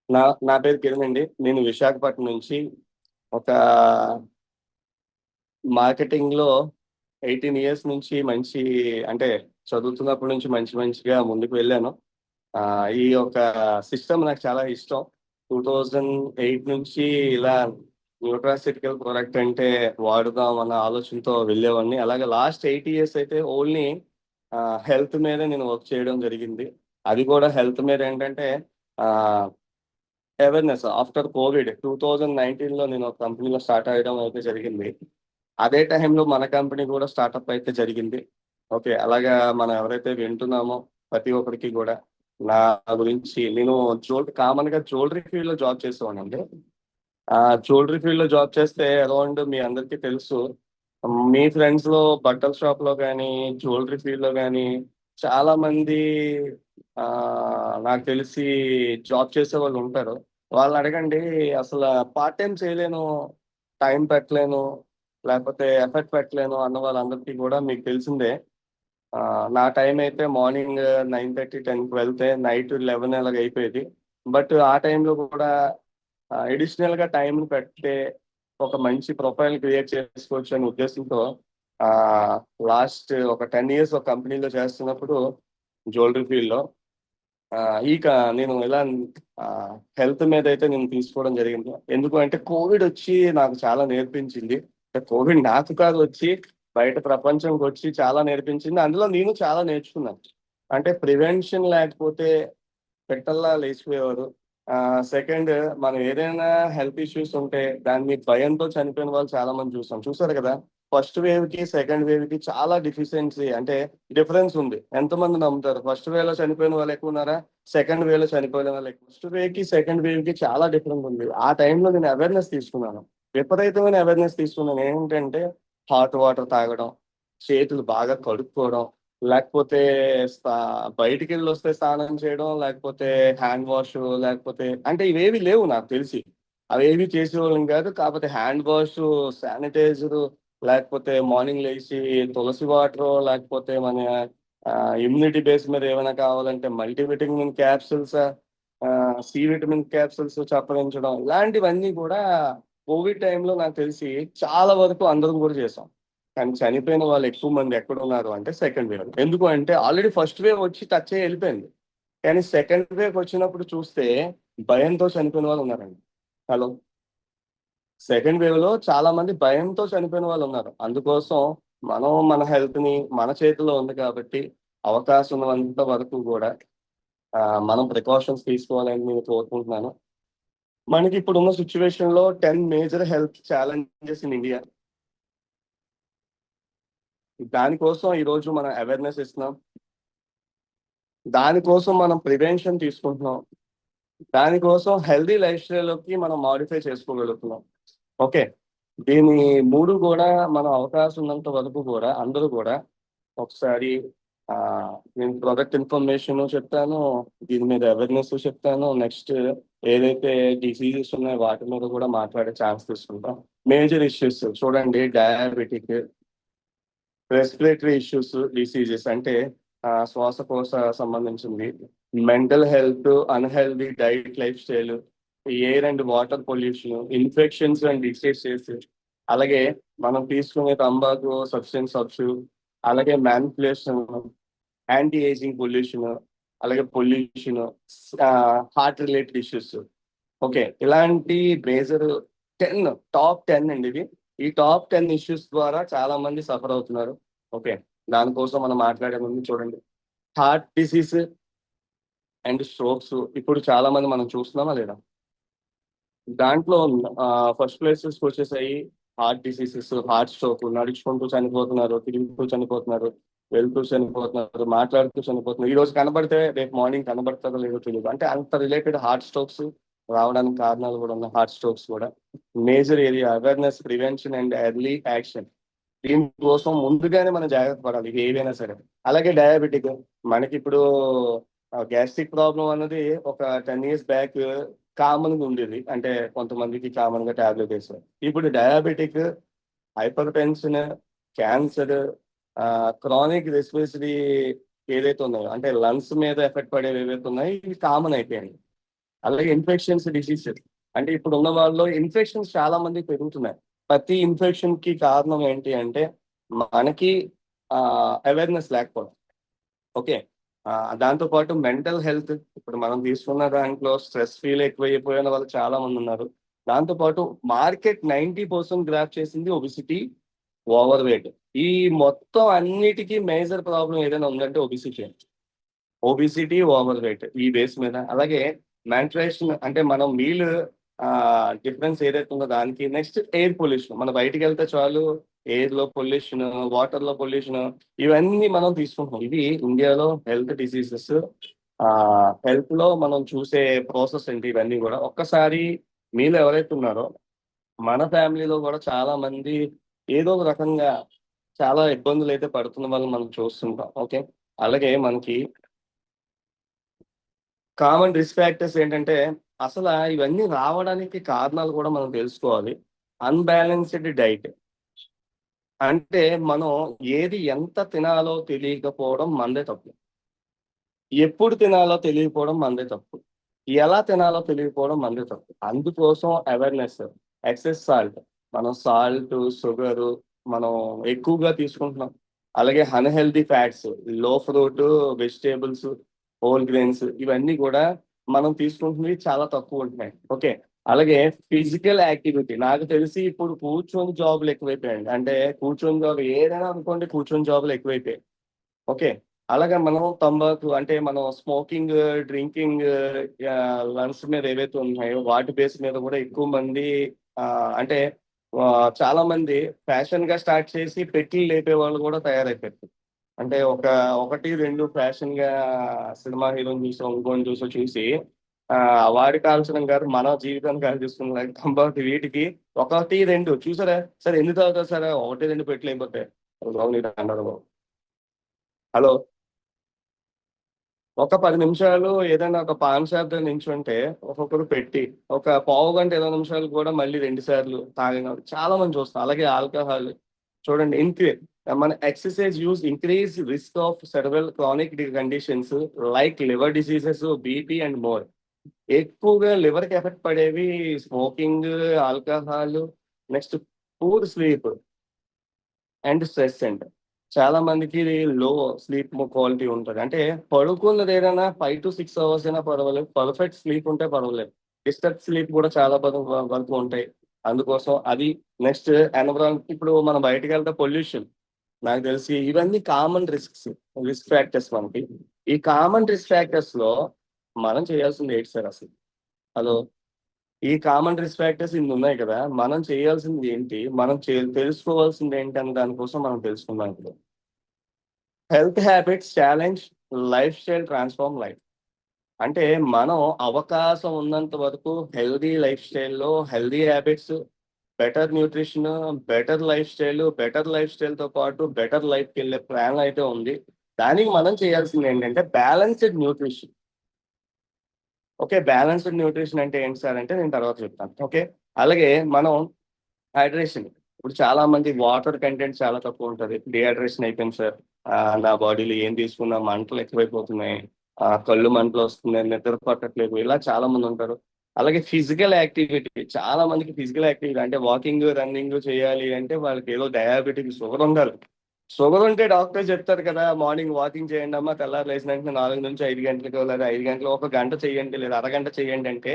నా నా పేరు కిరణ్ అండి. నేను విశాఖపట్నం నుంచి ఒక మార్కెటింగ్ లో 18 ఇయర్స్ నుంచి మంచి అంటే చదువుతున్నప్పటి నుంచి మంచిగా ముందుకు వెళ్ళాను. ఈ యొక్క సిస్టమ్ నాకు చాలా ఇష్టం. 2008 నుంచి ఇలా న్యూట్రాసిటికల్ ప్రోడక్ట్ అంటే వాడుదాం అన్న ఆలోచనతో వెళ్ళేవాడిని. అలాగే లాస్ట్ 8 ఇయర్స్ అయితే ఓన్లీ హెల్త్ మీదే నేను వర్క్ చేయడం జరిగింది. అది కూడా హెల్త్ మీద ఏంటంటే అవేర్నెస్ ఆఫ్టర్ కోవిడ్ 2019లో నేను ఒక కంపెనీలో స్టార్ట్ అయ్యడం అయితే జరిగింది. అదే టైంలో మన కంపెనీ కూడా స్టార్ట్అప్ అయితే జరిగింది. ఓకే. అలాగా మనం ఎవరైతే వింటున్నామో ప్రతి ఒక్కరికి కూడా నా గురించి నేను కామన్ గా జ్యువెలరీ ఫీల్డ్ లో జాబ్ చేసేవాడినండి. జ్యువెలరీ ఫీల్డ్ లో జాబ్ చేస్తే అరౌండ్ మీ అందరికీ తెలుసు. మీ ఫ్రెండ్స్ లో బట్టల షాప్ లో కానీ జ్యువెలరీ ఫీల్డ్ లో కానీ చాలా మంది ఆ నాకు తెలిసి జాబ్ చేసే వాళ్ళు ఉంటారు. వాళ్ళు అడగండి, అసలు పార్ట్ టైం చేయలేను, టైం పెట్టలేను, లేకపోతే ఎఫర్ట్ పెట్టలేను అన్న వాళ్ళందరికీ కూడా మీకు తెలిసిందే. ఆ, నా టైం అయితే మార్నింగ్ 9:30 10కి వెళ్తే నైట్ 11 అలాగ అయిపోయేది. బట్ ఆ టైంలో కూడా అడిషనల్ గా టైం పెట్టే ఒక మంచి ప్రొఫైల్ క్రియేట్ చేసుకోవచ్చు అనే ఉద్దేశంతో ఆ లాస్ట్ ఒక 10 ఇయర్స్ ఒక కంపెనీలో చేస్తున్నప్పుడు జ్యువెలరీ ఫీల్డ్ లో ఆ, ఈ నేను ఇలా హెల్త్ మీద అయితే నేను తీసుకోవడం జరిగింది. ఎందుకు అంటే కోవిడ్ వచ్చి నాకు చాలా నేర్పించింది. కోవిడ్ నాకు కాదు, వచ్చి బయట ప్రపంచంకి వచ్చి చాలా నేర్పించింది. అందులో నేను చాలా నేర్చుకున్నాను. అంటే ప్రివెన్షన్ లేకపోతే పెట్టల్లా లేచిపోయేవారు. సెకండ్, మనం ఏదైనా హెల్త్ ఇష్యూస్ ఉంటే దాన్ని భయంతో చనిపోయిన వాళ్ళు చాలా మంది చూసారు కదా. ఫస్ట్ వేవ్ కి సెకండ్ వేవ్ కి చాలా డిఫిషియన్సీ అంటే డిఫరెన్స్ ఉంది. ఎంతమంది నమ్ముతారు? ఫస్ట్ వేవ్ లో చనిపోయిన వాళ్ళు ఎక్కువ ఉన్నారా, సెకండ్ వేవ్ లో చనిపోయిన వాళ్ళు ఎక్కువ? ఫస్ట్ వేవ్ కి సెకండ్ వేవ్ కి చాలా డిఫరెన్స్ ఉంది. ఆ టైంలో నేను అవేర్నెస్ తీసుకున్నాను, విపరీతమైన అవేర్నెస్ తీసుకున్నాను. ఏంటంటే హాట్ వాటర్ తాగడం, చేతులు బాగా కడుక్కోవడం, లేకపోతే బయటికి వెళ్ళి వస్తే స్నానం చేయడం, లేకపోతే హ్యాండ్ వాష్, లేకపోతే అంటే ఇవేవి లేవు నాకు తెలిసి. అవేవి చేసేవాళ్ళం కాదు. కాకపోతే హ్యాండ్ వాష్, శానిటైజర్, లేకపోతే మార్నింగ్ లేచి తులసి వాటర్, లేకపోతే మన ఇమ్యూనిటీ బేస్ మీద ఏమైనా కావాలంటే multivitamin capsules, C vitamin capsules చప్పరించడం, ఇలాంటివన్నీ కూడా కోవిడ్ టైంలో నాకు తెలిసి చాలా వరకు అందరం కూడా చేసాం. కానీ చనిపోయిన వాళ్ళు ఎక్కువ మంది ఎక్కడ ఉన్నారు అంటే సెకండ్ వేవ్. ఎందుకు అంటే ఆల్రెడీ ఫస్ట్ వేవ్ వచ్చి టచ్ అయ్యి వెళ్ళిపోయింది. కానీ సెకండ్ వేవ్ వచ్చినప్పుడు చూస్తే భయంతో చనిపోయిన వాళ్ళు ఉన్నారండి. హలో. సెకండ్ వేవ్ లో చాలా మంది భయంతో చనిపోయిన వాళ్ళు ఉన్నారు. అందుకోసం మనం మన హెల్త్ ని మన చేతిలో ఉంది కాబట్టి అవకాశం ఉన్నంత వరకు కూడా ఆ, మనం ప్రికాషన్స్ తీసుకోవాలని నేను కోరుకుంటున్నాను. మనకి ఇప్పుడున్న సిచ్యువేషన్ లో 10 major health challenges in India. దానికోసం ఈ రోజు మనం అవేర్నెస్ ఇస్తున్నాం, దానికోసం మనం ప్రివెన్షన్ తీసుకుంటున్నాం, దానికోసం హెల్దీ లైఫ్ స్టైల్లోకి మనం మాడిఫై చేసుకోగలుగుతున్నాం. ఓకే. దీని మూడు కూడా మనం అవకాశం ఉన్నంత వరకు కూడా అందరూ కూడా ఒకసారి ఆ, నేను ప్రొడక్ట్ ఇన్ఫర్మేషన్ చెప్తాను, దీని మీద అవేర్నెస్ చెప్తాను, నెక్స్ట్ ఏదైతే డిసీజెస్ ఉన్నాయో వాటి మీద కూడా మాట్లాడే ఛాన్స్ తీసుకుంటాం. మేజర్ ఇష్యూస్ చూడండి: డయాబెటిక్, రెస్పిరేటరీ ఇష్యూస్, డిసీజెస్ అంటే శ్వాసకోశ సంబంధించింది, mental health, unhealthy diet life style, air and water pollution, infections and diseases, అలాగే మనం తీసుకునే తంబాకు సబ్స్టెన్స్ అబ్యూస్, అలాగే మ్యానిపులేషన్, యాంటీ ఏజింగ్ పొల్యూషన్, అలాగే pollution, heart related issues. Okay. ఇలాంటి మేజర్ 10, టాప్ 10 అండి ఇవి. ఈ టాప్ 10 ఇష్యూస్ ద్వారా చాలా మంది సఫర్ అవుతున్నారు. ఓకే. దానికోసం మనం మాట్లాడే ముందు చూడండి, హార్ట్ డిసీజ్ అండ్ స్ట్రోక్స్ ఇప్పుడు చాలా మంది మనం చూస్తున్నామా లేదా? దాంట్లో ఫస్ట్ ప్లేసెస్ వచ్చేసాయి హార్ట్ డిసీజెస్, హార్ట్ స్ట్రోక్. నడుచుకుంటూ చనిపోతున్నారు, తిరుగుతూ చనిపోతున్నారు, వెళ్తూ చనిపోతున్నారు, మాట్లాడుతూ చనిపోతున్నారు. ఈ రోజు కనబడితే రేపు మార్నింగ్ కనబడుతుందో లేదో తెలియదు. అంటే అంత రిలేటెడ్ హార్ట్ స్ట్రోక్స్ రావడానికి కారణాలు కూడా ఉన్నాయి. హార్ట్ స్ట్రోక్స్ కూడా major area awareness, prevention and early action. దీనికోసం ముందుగానే మనం జాగ్రత్త పడాలి ఏవైనా సరే. అలాగే డయాబెటిక్, మనకి ఇప్పుడు గ్యాస్ట్రిక్ ప్రాబ్లం అన్నది ఒక 10 ఇయర్స్ బ్యాక్ కామన్ గా ఉండేది. అంటే కొంతమందికి కామన్ గా టాబ్లెట్ వేసారు. ఇప్పుడు diabetic, hyper tension, cancer, chronic respiratory ఏదైతే ఉన్నాయో అంటే లంగ్స్ మీద ఎఫెక్ట్ పడేవి ఏవైతే ఉన్నాయో ఇవి కామన్ అయిపోయాయి. అలాగే ఇన్ఫెక్షన్స్ డిసీజెస్, అంటే ఇప్పుడు ఉన్న వాళ్ళలో ఇన్ఫెక్షన్స్ చాలా మంది పెరుగుతున్నాయి. ప్రతి ఇన్ఫెక్షన్ కి కారణం ఏంటి అంటే మనకి అవేర్నెస్ లేకపోవడం. ఓకే, దాంతో పాటు మెంటల్ హెల్త్, ఇప్పుడు మనం తీసుకున్న దాంట్లో స్ట్రెస్ ఫీల్ ఎక్కువైపోయిన వాళ్ళు చాలా మంది ఉన్నారు. దాంతో పాటు మార్కెట్ 90% గ్రాప్ చేసింది ఒబిసిటీ, ఓవర్ వెయిట్. ఈ మొత్తం అన్నిటికీ మేజర్ ప్రాబ్లం ఏదైనా ఉందంటే ఒబిసిటీ ఓవర్ వెయిట్ ఈ బేస్ మీద. అలాగే మ్యాన్ట్రేషన్, అంటే మనం మీల్ డిఫరెన్స్ ఏదైతే ఉందో దానికి. నెక్స్ట్ ఎయిర్ పొల్యూషన్, మన బయటికి వెళ్తే చాలు ఎయిర్ లో పొల్యూషన్, వాటర్ లో పొల్యూషన్, ఇవన్నీ మనం తీసుకుంటున్నాం. ఇవి ఇండియాలో హెల్త్ డిసీజెస్. హెల్త్ లో మనం చూసే ప్రాసెస్ ఏంటి, ఇవన్నీ కూడా ఒక్కసారి మీలో ఎవరైతే ఉన్నారో మన ఫ్యామిలీలో కూడా చాలా మంది ఏదో ఒక రకంగా చాలా ఇబ్బందులు అయితే పడుతున్న వాళ్ళు మనం చూస్తుంటాం. ఓకే, అలాగే మనకి కామన్ రిస్క్ ఫ్యాక్టర్స్ ఏంటంటే అసలు ఇవన్నీ రావడానికి కారణాలు కూడా మనం తెలుసుకోవాలి. అన్బ్యాలెన్స్డ్ డైట్, అంటే మనం ఏది ఎంత తినాలో తెలియకపోవడం మనదే తప్పు. ఎప్పుడు తినాలో తెలియకపోవడం మనదే తప్పు. ఎలా తినాలో తెలియకపోవడం మనదే తప్పు. అందుకోసం అవేర్నెస్, ఎక్సెస్ సాల్ట్, మనం సాల్ట్, షుగర్ మనం ఎక్కువగా తీసుకుంటున్నాం. అలాగే అన్హెల్దీ ఫ్యాట్స్, లో ఫ్రూట్, వెజిటేబుల్స్, హోల్ గ్రెయిన్స్, ఇవన్నీ కూడా మనం తీసుకుంటున్నవి చాలా తక్కువ ఉంటున్నాయి. ఓకే, అలాగే ఫిజికల్ యాక్టివిటీ, నాకు తెలిసి ఇప్పుడు కూర్చొని జాబులు ఎక్కువైపోయాయండి. అంటే కూర్చొని జాబ్ ఏదైనా అనుకోండి, కూర్చొని జాబులు ఎక్కువైపోయాయి. ఓకే, అలాగే మనం తంబాకు, అంటే మనం స్మోకింగ్, డ్రింకింగ్, లంగ్స్ మీద ఏవైతే ఉన్నాయో వాటి బేస్ మీద కూడా ఎక్కువ మంది ఆ, అంటే చాలా మంది ఫ్యాషన్ గా స్టార్ట్ చేసి పెట్టి లేపే వాళ్ళు కూడా తయారైపోయారు. అంటే ఒకటి రెండు ఫ్యాషన్ గా సినిమా హీరోని చూసి ఇంకోని చూసి వాడి కాల్చడం కాదు, మన జీవితాన్ని కాల్ చూసుకున్న తంబాకు, వీటికి ఒకటి రెండు చూసారా సరే, ఎందుకు తాగుతారు సరే, ఒకటి రెండు పెట్లు అయిపోతాయి. అన్నారు బాబు. హలో, ఒక 10 నిమిషాలు ఏదైనా ఒక పాన్ షాప్ దగ్గర నించుంటే ఒక్కొక్కరు పెట్టి, ఒక పావు గంట 20 నిమిషాలు కూడా మళ్ళీ 2 సార్లు తాగిన చాలా మంది చూస్తాం. అలాగే ఆల్కహాల్ చూడండి, మన exercise use increase risk of several chronic conditions like liver diseases, BP and more. ఎక్కువగా లివర్ కి ఎఫెక్ట్ పడేవి smoking, alcohol, next poor sleep and stress and చాలా మందికి లో స్లీప్ క్వాలిటీ ఉంటుంది. అంటే పడుకున్నది ఏదైనా 5 to 6 hours అయినా పర్వాలేదు, పర్ఫెక్ట్ స్లీప్ ఉంటే పర్వాలేదు. డిస్టర్బ్ స్లీప్ కూడా చాలా వరకు ఉంటాయి. అందుకోసం అది. నెక్స్ట్ ఎన్విరాన్మెంట్, ఇప్పుడు మనం బయటకు వెళ్తే పొల్యూషన్, నాకు తెలిసి ఇవన్నీ కామన్ రిస్క్ ఫ్యాక్టర్స్ మనకి. ఈ కామన్ రిస్క్ ఫ్యాక్టర్స్ లో మనం చేయాల్సింది ఏంటి సార్ అసలు? హలో, ఈ కామన్ రిస్క్ ఫ్యాక్టర్స్ ఇన్ని ఉన్నాయి కదా, మనం చేయాల్సింది ఏంటి, మనం తెలుసుకోవాల్సింది ఏంటి అనే దానికోసం మనం తెలుసుకుందాం ఇప్పుడు. Health habits challenge life style transform life. అంటే మనం అవకాశం ఉన్నంత వరకు హెల్దీ లైఫ్ స్టైల్లో healthy habits, better nutrition, better life స్టైల్తో పాటు బెటర్ లైఫ్కి వెళ్ళే ప్లాన్ అయితే ఉంది. దానికి మనం చేయాల్సింది ఏంటంటే balanced nutrition. Okay, balanced nutrition అంటే ఏంటి సార్ అంటే నేను తర్వాత చెప్తాను. ఓకే, అలాగే మనం హైడ్రేషన్, ఇప్పుడు చాలా మంది వాటర్ కంటెంట్ చాలా తక్కువ ఉంటుంది. డిహైడ్రేషన్ అయిపోయింది సార్, నా బాడీలో ఏం తీసుకున్నా మంటలు ఎక్కువైపోతున్నాయి, కళ్ళు మంటలు వస్తున్నాయి, నిద్ర పట్టట్లేదు, ఇలా చాలా మంది ఉంటారు. అలాగే ఫిజికల్ యాక్టివిటీ, చాలా మందికి ఫిజికల్ యాక్టివిటీ అంటే వాకింగ్, రన్నింగ్ చేయాలి అంటే వాళ్ళకి ఏదో డయాబెటిక్, షుగర్ ఉండాలి. షుగర్ ఉంటే డాక్టర్ చెప్తారు కదా, మార్నింగ్ వాకింగ్ చేయండి అమ్మా, తెల్లారు లేచిన వెంటనే 4 నుంచి 5 గంటలకు, లేదా 5 గంటలు 1 గంట చేయండి, లేదా అరగంట చేయండి అంటే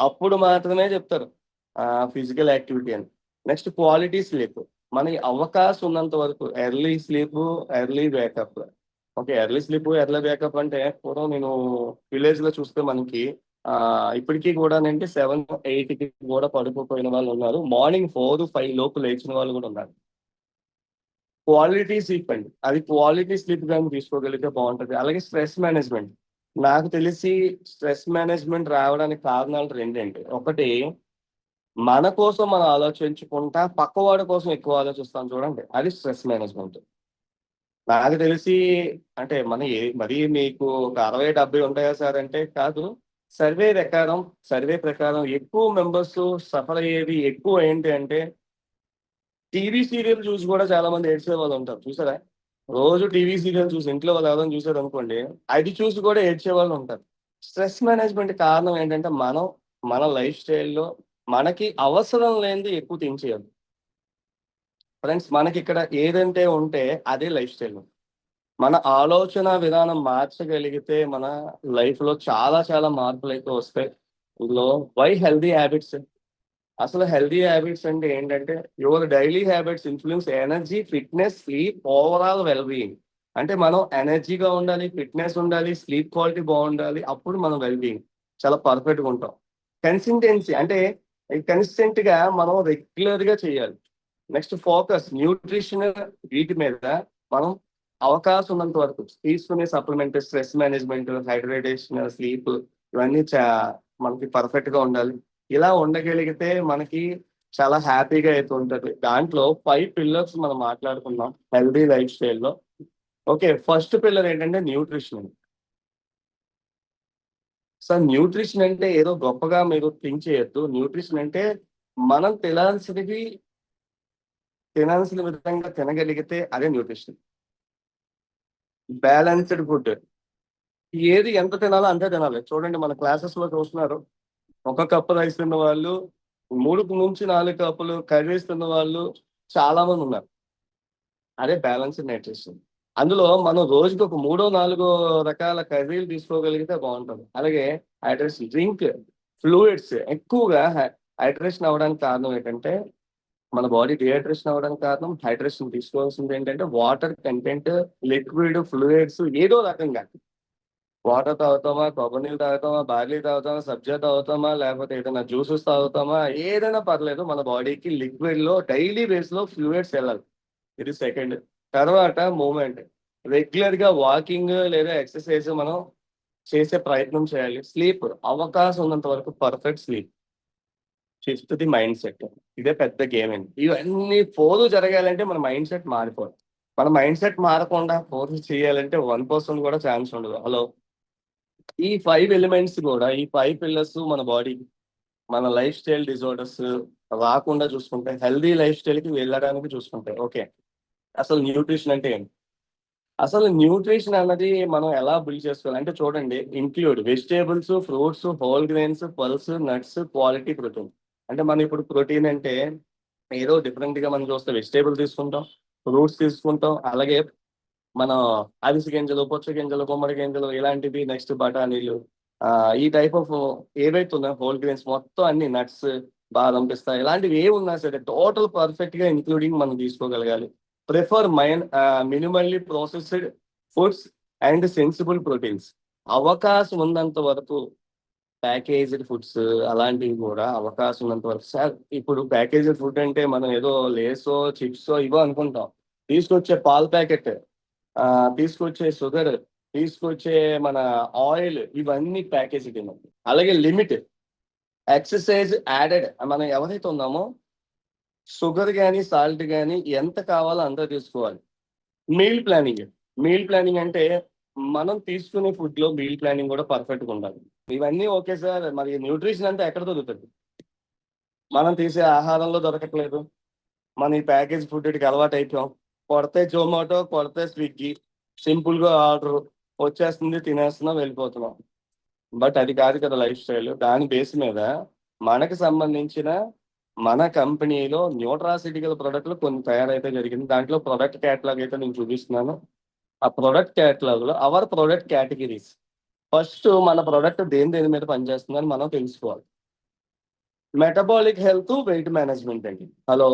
అప్పుడు మాత్రమే చెప్తారు ఫిజికల్ యాక్టివిటీ అని. నెక్స్ట్ క్వాలిటీ స్లీప్, మనకి అవకాశం ఉన్నంత వరకు early sleep, early wake up. Okay, early sleep, early wake up అంటే పూర్వం నేను విలేజ్ లో చూస్తే మనకి ఇప్పటికీ కూడా అంటే 7, 8కి కూడా పడుకోపోయిన వాళ్ళు ఉన్నారు. మార్నింగ్ 4, 5 లోపు లేచిన వాళ్ళు కూడా ఉన్నారు. క్వాలిటీ స్లీప్ అండి, అది క్వాలిటీ స్లీప్ కానీ తీసుకోగలిగితే బాగుంటుంది. అలాగే స్ట్రెస్ మేనేజ్మెంట్, నాకు తెలిసి స్ట్రెస్ మేనేజ్మెంట్ రావడానికి కారణాలు రెండండి. ఒకటి, మన కోసం మనం ఆలోచించుకుంటా పక్కవాడి కోసం ఎక్కువ ఆలోచిస్తాం చూడండి, అది స్ట్రెస్ మేనేజ్మెంట్. నాకు తెలిసి, అంటే మరి మీకు ఒక 60, 70 ఉంటాయా సార్ అంటే కాదు. సర్వే ప్రకారం సర్వే ప్రకారం ఎక్కువ మెంబర్స్ సఫర్ అయ్యేది ఎక్కువ ఏంటి అంటే టీవీ సీరియల్ చూసి కూడా చాలా మంది ఏడ్చే వాళ్ళు ఉంటారు చూసారా. రోజు టీవీ సీరియల్ చూసి ఇంట్లో వాళ్ళు ఎవరైనా చూసారు అనుకోండి, అది చూసి కూడా ఏడ్చే వాళ్ళు ఉంటారు. స్ట్రెస్ మేనేజ్మెంట్ కారణం ఏంటంటే మన లైఫ్ స్టైల్లో మనకి అవసరం లేనిది ఎక్కువ థింక్ చేయొద్దు. ఫ్రెండ్స్, మనకి ఇక్కడ ఏదంటే ఉంటే అదే లైఫ్ స్టైల్. మన ఆలోచన విధానం మార్చగలిగితే మన లైఫ్ లో చాలా చాలా మార్పులు అయితే వస్తాయి. ఇందులో వై హెల్దీ హ్యాబిట్స్. అసలు హెల్దీ హ్యాబిట్స్ అంటే ఏంటంటే your daily habits influence energy, fitness, sleep, overall well being. అంటే మనం ఎనర్జీగా ఉండాలి, ఫిట్నెస్ ఉండాలి, స్లీప్ క్వాలిటీ బాగుండాలి, అప్పుడు మనం వెల్ బీయింగ్ చాలా పర్ఫెక్ట్ గా ఉంటాం. కన్సిస్టెన్సీ అంటే కన్సిస్టెంట్ గా మనం రెగ్యులర్ గా చేయాలి. నెక్స్ట్ ఫోకస్, న్యూట్రిషన్, వీటి మీద మనం అవకాశం ఉన్నంత వరకు తీసుకునే supplement, stress management, hydration, sleep, ఇవన్నీ మనకి పర్ఫెక్ట్ గా ఉండాలి. ఇలా ఉండగలిగితే మనకి చాలా హ్యాపీగా అయితే ఉంటది. దాంట్లో 5 పిల్లర్స్ మనం మాట్లాడుకున్నాం హెల్దీ లైఫ్ స్టైల్లో. ఓకే, ఫస్ట్ పిల్లర్ ఏంటంటే న్యూట్రిషన్. సార్, న్యూట్రిషన్ అంటే ఏదో గొప్పగా మీరు థింక్ చేయొద్దు. న్యూట్రిషన్ అంటే మనం తినాల్సిన విధంగా తినగలిగితే అదే న్యూట్రిషన్. బ్యాలెన్స్డ్ ఫుడ్, ఏది ఎంత తినాలో అంతే తినాలి. చూడండి, మన క్లాసెస్ లో చూస్తున్నారు, ఒక కప్పు రైస్ తిన్న వాళ్ళు 3 నుంచి 4 కప్పులు కర్రీస్ తిన్న వాళ్ళు చాలా మంది ఉన్నారు. అదే బ్యాలెన్స్డ్ న్యూట్రిషన్. అందులో మనం రోజుకి ఒక 3-4 రకాల కర్రీలు తీసుకోగలిగితే బాగుంటుంది. అలాగే హైడ్రేషన్, డ్రింక్ ఫ్లూయిడ్స్ ఎక్కువగా. హైడ్రేషన్ అవ్వడానికి కారణం ఏంటంటే మన బాడీ డిహైడ్రేషన్ అవ్వడానికి కారణం హైడ్రేషన్. తీసుకోవాల్సింది ఏంటంటే వాటర్ కంటెంట్, లిక్విడ్, ఫ్లూయిడ్స్, ఏదో రకంగా. వాటర్ తాగుతామా, కొబ్బరి నీళ్ళు తాగుతామా, బార్లీ తాగుతామా, సబ్జా తాగుతామా, లేకపోతే ఏదైనా జ్యూసెస్ తాగుతామా, ఏదైనా పర్లేదు, మన బాడీకి లిక్విడ్ లో డైలీ బేస్ లో ఫ్లూయిడ్స్ వెళ్ళాలి. ఇది సెకండ్. తర్వాత మూమెంట్, రెగ్యులర్ గా వాకింగ్ లేదా ఎక్సర్సైజ్ మనం చేసే ప్రయత్నం చేయాలి. స్లీప్, అవకాశం ఉన్నంత వరకు పర్ఫెక్ట్ స్లీప్. ఫిఫ్త్ది మైండ్ సెట్. ఇదే పెద్ద గేమ్ అండి. ఇవన్నీ ఫోర్ జరగాలంటే మన మైండ్ సెట్ మారిపోవాలి. మన మైండ్ సెట్ మారకుండా ఫోర్ చేయాలంటే 1% కూడా ఛాన్స్ ఉండదు. హలో, ఈ 5 ఎలిమెంట్స్ కూడా, ఈ 5 పిల్లర్స్ మన బాడీ, మన లైఫ్ స్టైల్ డిజార్డర్స్ రాకుండా చూసుకుంటాయి, హెల్దీ లైఫ్ స్టైల్ కి వెళ్ళడానికి చూసుకుంటాయి. ఓకే, అసలు న్యూట్రిషన్ అంటే ఏంటి? అసలు న్యూట్రిషన్ అన్నది మనం ఎలా బిల్డ్ చేసుకోవాలి అంటే చూడండి, include vegetables, fruits, whole grains, pulse, nuts, quality protein. అంటే మనం ఇప్పుడు ప్రోటీన్ అంటే ఏదో డిఫరెంట్ గా మనం చూస్తే వెజిటేబుల్ తీసుకుంటాం, ఫ్రూట్స్ తీసుకుంటాం, అలాగే మనం అవిసె గింజలు, పుచ్చ గింజలు, గుమ్మడి గింజలు, ఇలాంటివి, నెక్స్ట్ బఠానీలు, ఈ టైప్ ఆఫ్ ఏవైతే ఉన్నాయో హోల్ గ్రెయిన్స్ మొత్తం అన్ని, నట్స్, బాదం, పిస్తా, ఇలాంటివి ఏ ఉన్నా సరే టోటల్ పర్ఫెక్ట్ గా ఇంక్లూడింగ్ మనం తీసుకోగలగాలి. Prefer minimally processed foods and sensible proteins. అవకాశం ఉన్నంత వరకు ప్యాకేజ్డ్ ఫుడ్స్ అలాంటివి కూడా అవకాశం ఉన్నంత వరకు. సార్, ఇప్పుడు ప్యాకేజ్డ్ ఫుడ్ అంటే మనం ఏదో లేసో చిప్సో ఇవో అనుకుంటాం. తీసుకొచ్చే పాల ప్యాకెట్, తీసుకొచ్చే షుగర్, తీసుకొచ్చే మన ఆయిల్, ఇవన్నీ ప్యాకేజ్డ్. అలాగే లిమిట్, ఎక్సర్సైజ్ యాడెడ్. మనం ఎవరైతే ఉన్నామో షుగర్ కానీ సాల్ట్ కానీ ఎంత కావాలో అంత తీసుకోవాలి. Meal planning. మీల్ ప్లానింగ్ అంటే మనం తీసుకునే ఫుడ్ లో మీల్ ప్లానింగ్ కూడా పర్ఫెక్ట్ గా ఉండాలి. ఇవన్నీ ఓకే సార్, మరి న్యూట్రిషన్ అంతా ఎక్కడ దొరుకుతుంది? మనం తీసే ఆహారంలో దొరకట్లేదు. మన ఈ ప్యాకేజ్ ఫుడ్ కి అలవాటు అయిపోయాం. కొడితే జొమాటో, కొడితే స్విగ్గీ, సింపుల్ గా ఆర్డర్ వచ్చేస్తుంది, తినేస్తున్నాం, వెళ్ళిపోతున్నాం. బట్ అది కాదు కదా లైఫ్ స్టైల్. దాని బేస్ మీద మనకు సంబంధించిన మన కంపెనీలో న్యూట్రాసిటికల్ ప్రొడక్ట్లు కొన్ని తయారైతే జరిగింది. దాంట్లో ప్రొడక్ట్ క్యాటలాగ్ అయితే నేను చూపిస్తున్నాను. ఆ ప్రొడక్ట్ క్యాటలాగ్ లో అవర్ ప్రొడక్ట్ కేటగిరీస్. ఫస్ట్ మన ప్రొడక్ట్ దేని మీద పనిచేస్తుందని మనం తెలుసుకోవాలి. మెటబాలిక్ హెల్త్, వెయిట్ మేనేజ్మెంట్ అండి. హలో,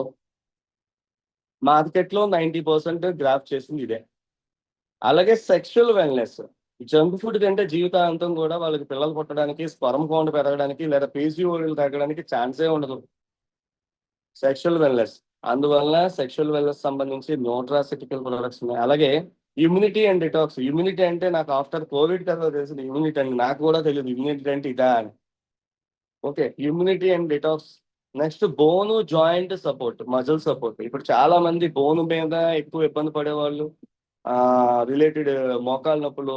మార్కెట్ లో 90% గ్రాఫ్ చేసింది ఇదే. అలాగే సెక్షువల్ వెల్నెస్. జంక్ ఫుడ్ తింటే జీవితాంతం కూడా వాళ్ళకి పిల్లలు పుట్టడానికి, స్పర్మ్ కౌంట్ పెరగడానికి, లేదా పీసీఓడీలు తగ్గడానికి ఛాన్సే ఉండదు. Sexual wellness. అందువల్ల సెక్షువల్ వెల్నెస్ సంబంధించి న్యూట్రాసిటికల్ ప్రొడక్ట్స్ ఉన్నాయి. అలాగే ఇమ్యూనిటీ అండ్ డిటాక్స్. ఇమ్యూనిటీ అంటే నాకు ఆఫ్టర్ కోవిడ్ తర్వాత తెలిసింది ఇమ్యూనిటీ అని. నాకు కూడా తెలియదు ఇమ్యూనిటీ అంటే ఇదా అని. Okay, immunity and detox. Next బోను జాయింట్ సపోర్ట్, మజిల్ సపోర్ట్. ఇప్పుడు చాలా మంది బోను మీద ఎక్కువ ఇబ్బంది పడేవాళ్ళు, రిలేటెడ్ మోకాలు నొప్పులు,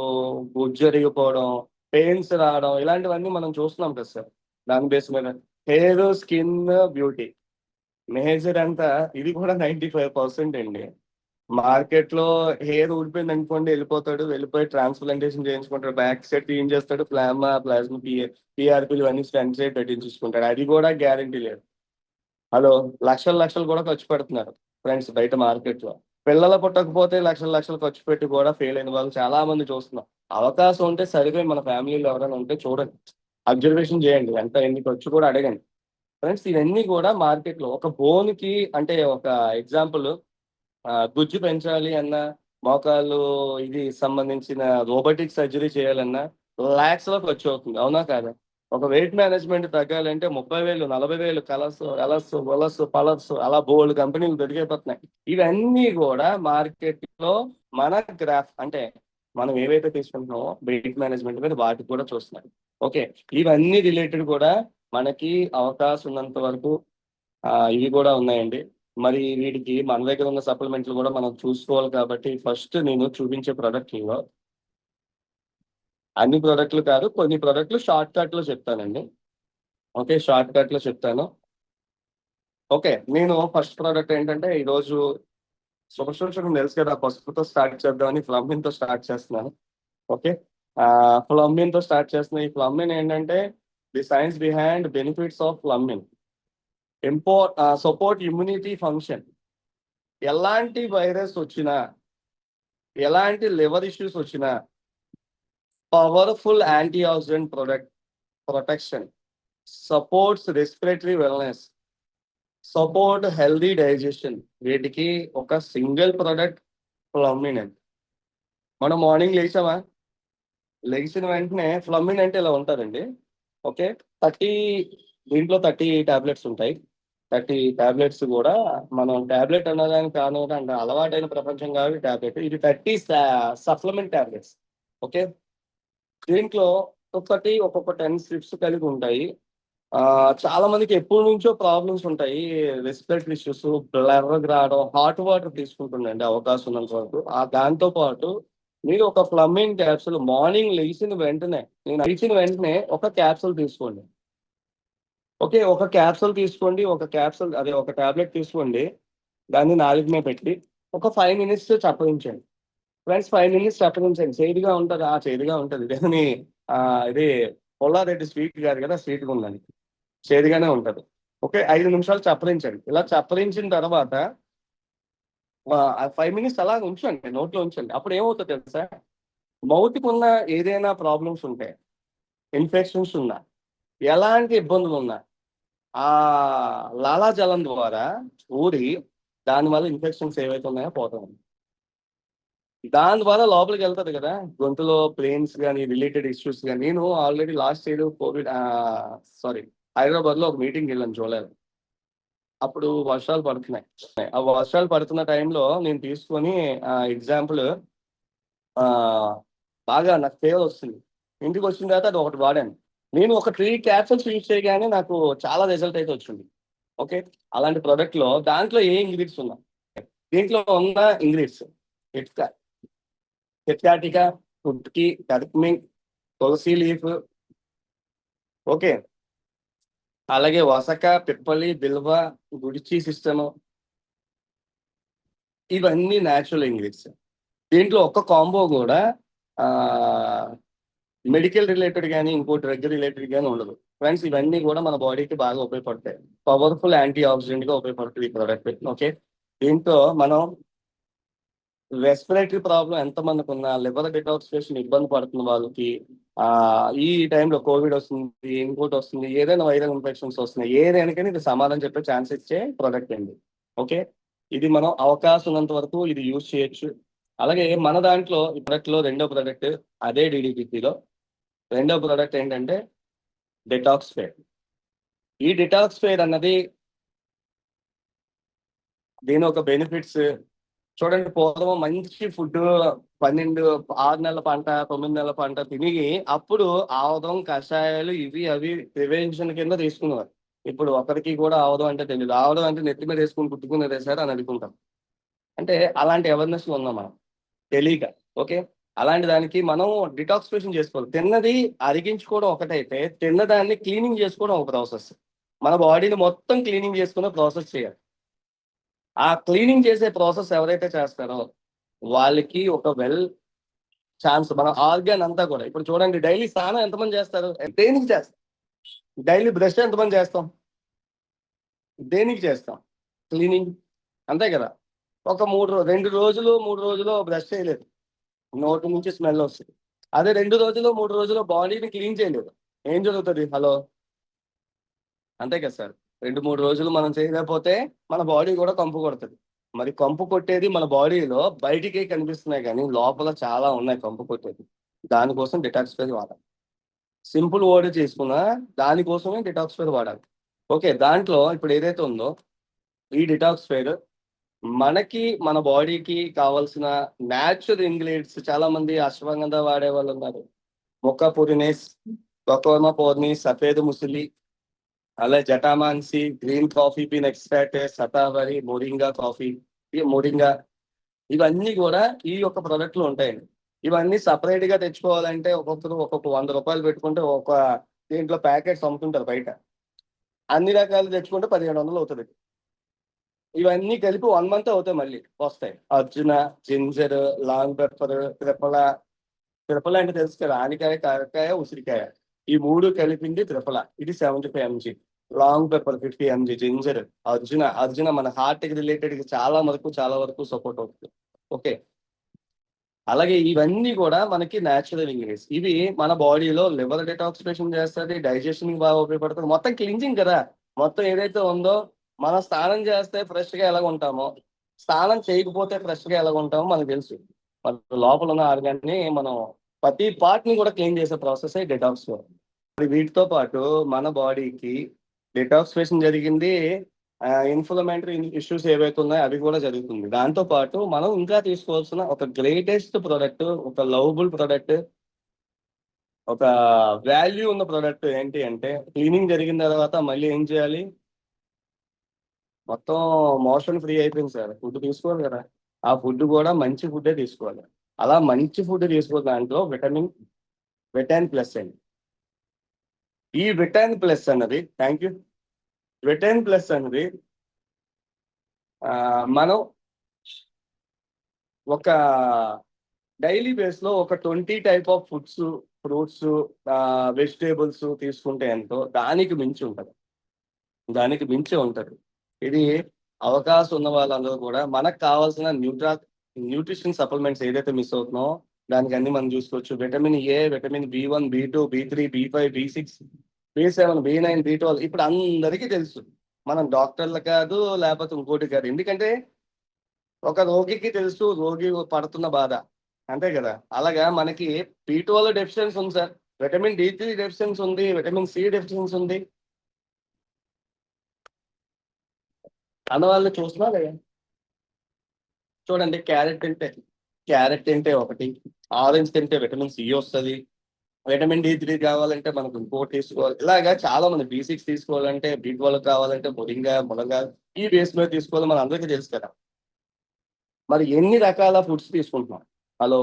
గుజ్జరిగిపోవడం, పెయిన్స్ రావడం, ఇలాంటివన్నీ మనం చూస్తున్నాం కదా సార్. దాని బేస్ మీద హెయిర్, స్కిన్, బ్యూటీ, మేజర్ అంతా ఇది కూడా 95% అండి. మార్కెట్ లో హెయిర్ ఊడిపోయింది అనుకోండి, వెళ్ళిపోతాడు, వెళ్ళిపోయి ట్రాన్స్ప్లాంటేషన్ చేయించుకుంటాడు, బ్యాక్ సైడ్ ఏం చేస్తాడు, ప్లాస్మా పిఆర్పీలు అన్ని స్టెంట్ సైడ్ పెట్టించుకుంటాడు. అది కూడా గ్యారంటీ లేదు. హలో, లక్షలు లక్షలు కూడా ఖర్చు పెడుతున్నారు ఫ్రెండ్స్ బయట మార్కెట్ లో. పిల్లలు పుట్టకపోతే లక్షలు లక్షలు ఖర్చు పెట్టి కూడా ఫెయిల్ అయిన వాళ్ళు చాలా మంది చూస్తున్నాం. అవకాశం ఉంటే సరిపోయి మన ఫ్యామిలీలో ఎవరైనా ఉంటే చూడండి, అబ్జర్వేషన్ చేయండి, ఎంత ఎన్ని ఖర్చు కూడా అడగండి ఫ్రెండ్స్. ఇవన్నీ కూడా మార్కెట్ లో ఒక బోన్ కి, అంటే ఒక ఎగ్జాంపుల్, గుజ్జు పెంచాలి అన్నా, మోకాళ్ళు ఇది సంబంధించిన రోబోటిక్ సర్జరీ చేయాలన్నా లాక్స్ లో ఖర్చు అవుతుంది, అవునా కాదా? ఒక వెయిట్ మేనేజ్మెంట్ తగ్గాలంటే 30,000 40,000 పలర్స్ అలా బోల్డ్ కంపెనీలు దొరికిపోతున్నాయి. ఇవన్నీ కూడా మార్కెట్ లో మన గ్రాఫ్, అంటే మనం ఏవైతే తీసుకుంటున్నామో వెయిట్ మేనేజ్మెంట్ మీద వాటికి కూడా చూస్తున్నాం. ఓకే, ఇవన్నీ రిలేటెడ్ కూడా మనకి అవకాశం ఉన్నంత వరకు ఇవి కూడా ఉన్నాయండి. మరి వీటికి మన దగ్గర ఉన్న సప్లిమెంట్లు కూడా మనం చూసుకోవాలి. కాబట్టి ఫస్ట్ నేను చూపించే ప్రోడక్ట్లో, అన్ని ప్రోడక్ట్లు కాదు, కొన్ని ప్రోడక్ట్లు షార్ట్ కట్ లో చెప్తానండి. ఓకే, షార్ట్ కట్ లో చెప్తాను. ఓకే, నేను ఫస్ట్ ప్రోడక్ట్ ఏంటంటే, ఈరోజు శుభసూచకం తెలుసు కదా, పసుపుతో స్టార్ట్ చేద్దామని ప్లంబింగ్ తో స్టార్ట్ చేస్తున్నాను. ఓకే, ప్లంబింగ్ తో స్టార్ట్ చేస్తున్నా. ఈ ప్లంబింగ్ ఏంటంటే, the science behind benefits of plumbing. Support immunity function. ఎలాంటి వైరస్ వచ్చినా, ఎలాంటి లివర్ ఇష్యూస్ వచ్చినా, powerful anti oxidant protection, supports respiratory wellness, support healthy digestion. వీటికి ఒక సింగిల్ ప్రొడక్ట్ ఫ్లమ్మినెంట్. మనం మార్నింగ్ లేచిన వెంటనే ఫ్లమ్మిన్ అంటే ఇలా ఉంటుందండి. ఓకే, 30 టాబ్లెట్స్ ఉంటాయి. 30 టాబ్లెట్స్ కూడా, మనం టాబ్లెట్ అన్నదానికి కారణం అంటే అలవాటైన ప్రపంచం కాబట్టి టాబ్లెట్, ఇది 30 సప్లిమెంట్ టాబ్లెట్స్. ఓకే, దీంట్లో ఒక్కొక్క 10 స్ట్రిప్స్ కలిగి ఉంటాయి. చాలా మందికి ఎప్పటి నుంచో ప్రాబ్లమ్స్ ఉంటాయి, రెస్పిరేటరీ ఇష్యూస్, బ్లర్ రావడం, హాట్ వాటర్ తీసుకుంటుండండి అవకాశం ఉన్నంత వరకు. దాంతో పాటు మీరు ఒక ప్లంబింగ్ క్యాప్సూల్ మార్నింగ్ లేచిన వెంటనే ఒక క్యాప్సూల్ తీసుకోండి. ఓకే, ఒక క్యాప్సూల్ తీసుకోండి, ఒక టాబ్లెట్ తీసుకోండి. దాన్ని నాలుగునే పెట్టి ఒక 5 minutes చప్పరించండి ఫ్రెండ్స్. 5 minutes చప్పరించండి. చేదుగా ఉంటుంది, చేదుగా ఉంటుంది కానీ ఇది పొల్లారెడ్డి స్వీట్ కాదు కదా, స్వీట్గా ఉందని చేదుగానే ఉంటది. ఓకే, 5 నిమిషాలు చప్పరించండి. ఇలా చప్పరించిన తర్వాత 5 minutes అలా ఉంచండి, నోట్లో ఉంచండి. అప్పుడు ఏమవుతుంది తెలుసా, మౌత్కి ఉన్న ఏదైనా ప్రాబ్లమ్స్ ఉంటాయి, ఇన్ఫెక్షన్స్ ఉన్నా, ఎలాంటి ఇబ్బందులు ఉన్నా, ఆ లాలాజలం ద్వారా ఊరి దానివల్ల ఇన్ఫెక్షన్స్ ఏవైతే ఉన్నాయో పోతాయి. దాని ద్వారా లోపలికి వెళ్తుంది కదా, గొంతులో పెయిన్స్ కానీ, రిలేటెడ్ ఇష్యూస్ కానీ. నేను ఆల్రెడీ లాస్ట్ ఇయర్ హైదరాబాద్ లో ఒక మీటింగ్ వెళ్ళాను చూడలేదు. అప్పుడు వర్షాలు పడుతున్నాయి. ఆ వర్షాలు పడుతున్న టైంలో నేను తీసుకొని ఎగ్జాంపుల్, బాగా నాకు ఫేవర్ వస్తుంది. ఇంటికి వచ్చిన తర్వాత అది ఒకటి వాడాను. నేను ఒక 3 క్యాప్సూల్స్ యూజ్ చేయగానే నాకు చాలా రిజల్ట్ అయితే వచ్చింది. ఓకే, అలాంటి ప్రోడక్ట్ లో దాంట్లో ఏ ఇంగ్రీడియంట్స్ ఉన్నా, దీంట్లో ఉన్న ఇంగ్రీడియంట్స్ హెప్టాటికా, కుట్కి, టర్క్మిన్, తులసి లీఫ్, ఓకే, అలాగే వసక, పిప్పలి, బిల్వ, గుడిచి సిస్టమ్, ఇవన్నీ న్యాచురల్ ఇంగ్రీడియంట్స్. దీంట్లో ఒక్క కాంబో కూడా మెడికల్ రిలేటెడ్ కానీ ఇంకో డ్రగ్ రిలేటెడ్ కానీ ఉండదు ఫ్రెండ్స్. ఇవన్నీ కూడా మన బాడీకి బాగా ఉపయోగపడతాయి. పవర్ఫుల్ యాంటీ ఆక్సిడెంట్ గా ఉపయోగపడుతుంది ఈ ప్రోడక్ట్. ఓకే, దీంతో మనం రెస్పిరేటరీ ప్రాబ్లం ఎంతమందికి ఉన్నా, లివర్ డిటాక్సిఫికేషన్ ఇబ్బంది పడుతున్న వాళ్ళకి, ఈ టైంలో కోవిడ్ వస్తుంది, ఇంకోటి వస్తుంది, ఏదైనా వైరల్ ఇన్ఫెక్షన్స్ వస్తున్నాయి, ఏదైనా కానీ ఇది సమాధానం చెప్పే ఛాన్స్ ఇచ్చే ప్రోడక్ట్ అండి. ఓకే, ఇది మనం అవకాశం ఉన్నంత వరకు ఇది యూజ్ చేయొచ్చు. అలాగే మన దాంట్లో ఈ ప్రోడక్ట్ లో రెండో ప్రోడక్ట్, అదే DDPలో రెండో ప్రోడక్ట్ ఏంటంటే డెటాక్స్ ఫేర్. ఈ డెటాక్స్ ఫేర్ అన్నది దీని ఒక బెనిఫిట్స్ చూడండి. పూర్వం మంచి ఫుడ్ 6 నెలల పంట, 9 నెలల పంట తిని అప్పుడు ఆవదం, కషాయాలు ఇవి అవి ప్రివెన్షన్ కింద తీసుకునేవారు. ఇప్పుడు ఒకరికి కూడా ఆవదం అంటే తెలియదు. ఆవదం అంటే నెత్తి మీద వేసుకుని కుట్టుకునేది సార్ అని అనుకుంటాం. అంటే అలాంటి అవేర్నెస్ ఉన్నాం మనం తెలియక. ఓకే, అలాంటి దానికి మనం డిటాక్సిఫికేషన్ చేసుకోవాలి. తిన్నది అరిగించుకోవడం ఒకటైతే, తిన్నదాన్ని క్లీనింగ్ చేసుకోవడం ఒక ప్రాసెస్. మన బాడీని మొత్తం క్లీనింగ్ చేసుకునే ప్రాసెస్ చేయాలి. ఆ క్లీనింగ్ చేసే ప్రాసెస్ ఎవరైతే చేస్తారో వాళ్ళకి ఒక వెల్ ఛాన్స్. మన ఆర్గాన్ అంతా కూడా ఇప్పుడు చూడండి, డైలీ స్నానం ఎంతమంది చేస్తారు? దేనికి చేస్తాం? డైలీ బ్రష్ ఎంతమంది చేస్తాం? దేనికి చేస్తాం? క్లీనింగ్, అంతే కదా. ఒక 2 రోజులు 3 రోజులు బ్రష్ చేయలేదు, నోటి నుంచి స్మెల్ వస్తుంది. అదే 2 రోజులు 3 రోజులు బాడీని క్లీన్ చేయలేదు, ఏం జరుగుతుంది? హలో, అంతే కదా సార్. 2 3 రోజులు మనం చేయలేకపోతే మన బాడీ కూడా కంపు కొడుతుంది. మరి కంపు కొట్టేది మన బాడీలో బయటికి కనిపిస్తున్నాయి, కానీ లోపల చాలా ఉన్నాయి కంపు కొట్టేది. దానికోసం డిటాక్సిఫైర్ వాడాలి. సింపుల్ వర్డ్ చేసుకున్నా దానికోసమే డిటాక్సిఫైర్ వాడాలి. ఓకే, దాంట్లో ఇప్పుడు ఏదైతే ఉందో ఈ డిటాక్సిఫైర్ మనకి మన బాడీకి కావాల్సిన న్యాచురల్ ఇంగ్రీడియంట్స్. చాలా మంది అశ్వగంధ వాడే వాళ్ళు ఉన్నారు, మొక్క పురినేస్, కొకోమా పోర్ని, సఫేద్ ముసిలి, అలాగే jatamansi, green coffee bean extract, shatavari, moringa coffee, ఈ మొరింగా, ఇవన్నీ కూడా ఈ యొక్క ప్రోడక్ట్ లో ఉంటాయండి. ఇవన్నీ సపరేట్ గా తెచ్చుకోవాలంటే ఒక్కొక్కరు ఒక్కొక్క 100 రూపాయలు పెట్టుకుంటే ఒక దీంట్లో ప్యాకెట్స్ అమ్ముతుంటారు బయట. అన్ని రకాలు తెచ్చుకుంటే 1700 అవుతుంది. ఇవన్నీ కలిపి 1 month అవుతాయి, మళ్ళీ వస్తాయి. Arjuna, ginger, long pepper, triphala అంటే తెలుసు కదా, ఆనికాయ, కాకరకాయ, ఉసిరికాయ, ఈ 3 కలిపింది త్రిఫల. ఇది 75 mg. Long pepper 50 mg, ginger, Arjuna మన హార్ట్ కి రిలేటెడ్ చాలా వరకు సపోర్ట్ అవుతుంది. ఓకే, అలాగే ఇవన్నీ కూడా మనకి న్యాచురల్ ఇంగ్రీడియంట్స్. ఇవి మన బాడీలో లివర్ డిటాక్సిఫికేషన్ చేస్తుంది, డైజెషన్ బాగా ఉపయోగపడుతుంది, మొత్తం క్లింజింగ్ కదా. మొత్తం ఏదైతే ఉందో, మనం స్నానం చేస్తే ఫ్రెష్ గా ఎలా ఉంటామో, స్నానం చేయకపోతే ఫ్రెష్ గా ఎలా ఉంటామో మనకు తెలుసు. మన లోపల ఉన్న ఆర్గాన్ని మనం ప్రతి పార్ట్ ని కూడా క్లీన్ చేసే ప్రాసెస్ డిటాక్స్. వీటితో పాటు మన బాడీకి డిటాక్సిఫికేషన్ జరిగింది, ఇన్ఫ్లమేటరీ ఇష్యూస్ ఏవైతే ఉన్నాయో అవి కూడా జరుగుతుంది. దాంతో పాటు మనం ఇంకా తీసుకోవాల్సిన ఒక గ్రేటెస్ట్ ప్రోడక్ట్, ఒక లవబుల్ ప్రోడక్ట్, ఒక వాల్యూ ఉన్న ప్రోడక్ట్ ఏంటి అంటే, క్లీనింగ్ జరిగిన తర్వాత మళ్ళీ ఏం చేయాలి? మొత్తం మోషన్ ఫ్రీ అయిపోయింది సార్, ఫుడ్ తీసుకోవాలి కదా. ఆ ఫుడ్ కూడా మంచి ఫుడ్డే తీసుకోవాలి. అలా మంచి ఫుడ్ తీసుకోవాలి. దాంట్లో విటాన్ ప్లస్ అండి. ఈ విటాన్ ప్లస్ అన్నది, థ్యాంక్ యూ, విటాన్ ప్లస్ అన్నది మనం ఒక డైలీ బేస్ లో ఒక 20 type of foods, fruits, vegetables తీసుకుంటే ఎంతో దానికి మించి ఉంటుంది, దానికి మించి ఉంటుంది. ఇది అవకాశం ఉన్న వాళ్ళందరూ కూడా మనకు కావాల్సిన న్యూట్రిషన్ సప్లిమెంట్స్ ఏదైతే మిస్ అవుతున్నామో దానికి అన్ని మనం చూసుకోవచ్చు. Vitamin A, vitamin B1, B2, B3, B5, B6, B7, B9, B12 ఇప్పుడు అందరికీ తెలుసు. మనం డాక్టర్లు కాదు, లేకపోతే ఇంకోటి కాదు. ఎందుకంటే ఒక రోగికి తెలుసు రోగి పడుతున్న బాధ, అంతే కదా. అలాగా మనకి B12 డెఫిషియన్సీ ఉంది సార్, విటమిన్ D3 డెఫిషియన్సీ ఉంది, విటమిన్ సి డెఫిషియన్సీ ఉంది. అన్నవాళ్ళు చూస్తున్నా లేదా? చూడండి, క్యారెట్ తింటే ఒకటి, ఆరెంజ్ తింటే విటమిన్ సి వస్తుంది, విటమిన్ D3 కావాలంటే మనకు ఇంకోటి తీసుకోవాలి. ఇలాగా చాలా మంది B6 తీసుకోవాలంటే, B12 కావాలంటే ములంగా ఈ బేస్ మీద తీసుకోవాలి, మన అందరికీ తెలుసు కదా. మరి ఎన్ని రకాల ఫుడ్స్ తీసుకుంటున్నాం? హలో,